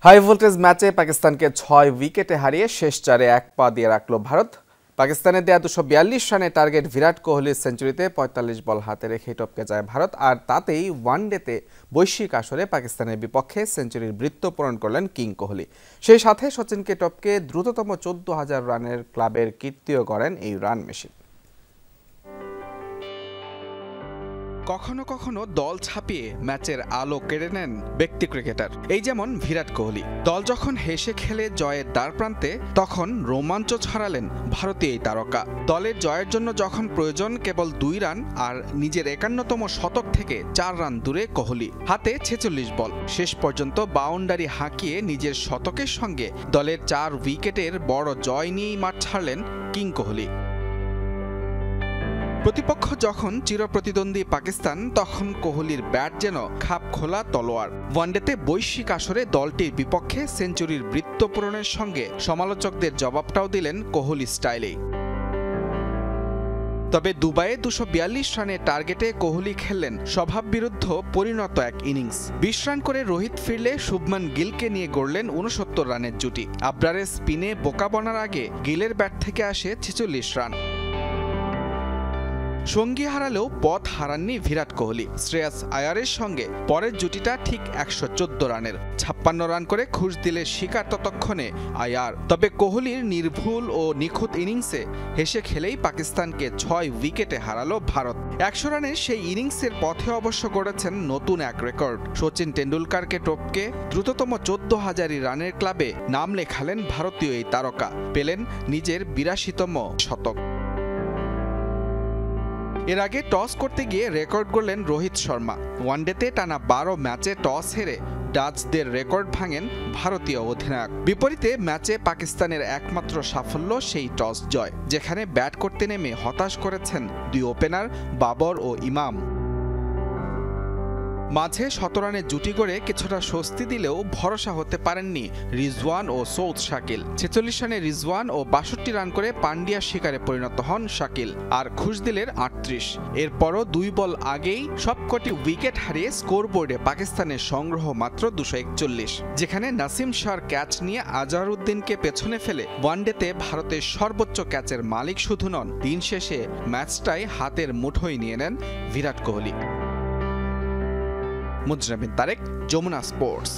High voltage ম্যাচে পাকিস্তানকে ৬ উইকেটে হারিয়ে শেষ চারে এক পা দিয়ে রাখল ভারত। পাকিস্তানের দেয়া ২৪২ রানের টার্গেট বিরাট কোহলির সেঞ্চুরিতে ৪৫ বল হাতে রেখেই টপকে যায় ভারত। আর তাতেই ওয়ানডেতে বৈশ্বিক আসরে পাকিস্তানের বিপক্ষে সেঞ্চুরির বৃত্ত পূরণ করলেন কিং কোহলি। সেই সাথে সচিনকে টপকে দ্রুততম ১৪,০০০ রানের ক্লাবের কীর্তিও গড়েন এই রান মেশিন। কখনো কখনো দল ছাপিয়ে ম্যাচের আলো কেড়ে নেন ব্যক্তি ক্রিকেটার, এই যেমন বিরাট কোহলি। দল যখন হেসে খেলে জয়ের দ্বারপ্রান্তে, তখন রোমাঞ্চ ছড়ালেন ভারতীয় এই তারকা। দলের জয়ের জন্য যখন প্রয়োজন কেবল ২ রান, আর নিজের ৫১তম শতক থেকে ৪ রান দূরে কোহলি। হাতে ৪৬ বল, শেষ পর্যন্ত বাউন্ডারি হাঁকিয়ে নিজের শতকের সঙ্গে দলের ৪ উইকেটের বড় জয় নিয়েই মাঠ ছাড়লেন কিং কোহলি। প্রতিপক্ষ যখন চিরপ্রতিদ্বন্দ্বী পাকিস্তান, তখন কোহলির ব্যাট যেন খাপ খোলা তলোয়ার। ওয়ানডেতে বৈশ্বিক আসরে দলটির বিপক্ষে সেঞ্চুরির বৃত্ত পূরণের সঙ্গে সমালোচকদের জবাবটাও দিলেন কোহলি স্টাইলেই। তবে দুবাইয়ে ২৪২ রানের টার্গেটে কোহলি খেললেন স্বভাববিরুদ্ধ পরিণত এক ইনিংস। ২০ রান করে রোহিত ফিরলে শুভমান গিলকে নিয়ে গড়লেন ৬৯ রানের জুটি। আবরারের স্পিনে বোকা বনার আগে গিলের ব্যাট থেকে আসে ৪৬ রান। সঙ্গী হারালেও পথ হারাননি বিরাট কোহলি। শ্রেয়াস আয়ারের সঙ্গে পরের জুটিটা ঠিক ১১৪ রানের। ৫৬ রান করে খুশ দিলে শিকার ততক্ষণে আয়ার। তবে কোহলির নির্ভুল ও নিখুঁত ইনিংসে হেসে খেলেই পাকিস্তানকে ৬ উইকেটে হারালো ভারত। ১০০ রানের সেই ইনিংসের পথে অবশ্য গড়েছেন নতুন এক রেকর্ড। সচিন টেন্ডুলকারকে টপকে দ্রুততম ১৪,০০০ রানের ক্লাবে নাম লেখালেন ভারতীয় এই তারকা। পেলেন নিজের ৮২তম শতক। এর আগে টস করতে গিয়ে রেকর্ড গড়লেন রোহিত শর্মা। ওয়ানডেতে টানা ১২ ম্যাচে টস হেরে ডাচদের রেকর্ড ভাঙেন ভারতীয় অধিনায়ক। বিপরীতে ম্যাচে পাকিস্তানের একমাত্র সাফল্য সেই টস জয়, যেখানে ব্যাট করতে নেমে হতাশ করেছেন ২ ওপেনার বাবর ও ইমাম। মাঝে ১৭ রানের জুটি গড়ে কিছুটা স্বস্তি দিলেও ভরসা হতে পারেননি রিজওয়ান ও সৌদ শাকিল। ৪৬ রানে রিজওয়ান ও ৬২ রান করে পান্ডিয়ার শিকারে পরিণত হন শাকিল, আর খুশ দিলেন ৩৮। এরপরও ২ বল আগেই সবকটি উইকেট হারিয়ে স্কোরবোর্ডে পাকিস্তানের সংগ্রহ মাত্র ২৪১, যেখানে নাসিম শাহর ক্যাচ নিয়ে আজহারউদ্দিনকে পেছনে ফেলে ওয়ানডেতে ভারতের সর্বোচ্চ ক্যাচের মালিক শুধু নন, দিন শেষে ম্যাচটাই হাতের মুঠোয় নিয়ে নেন বিরাট কোহলি। মুজরাবিন তারেক, যমুনা স্পোর্টস।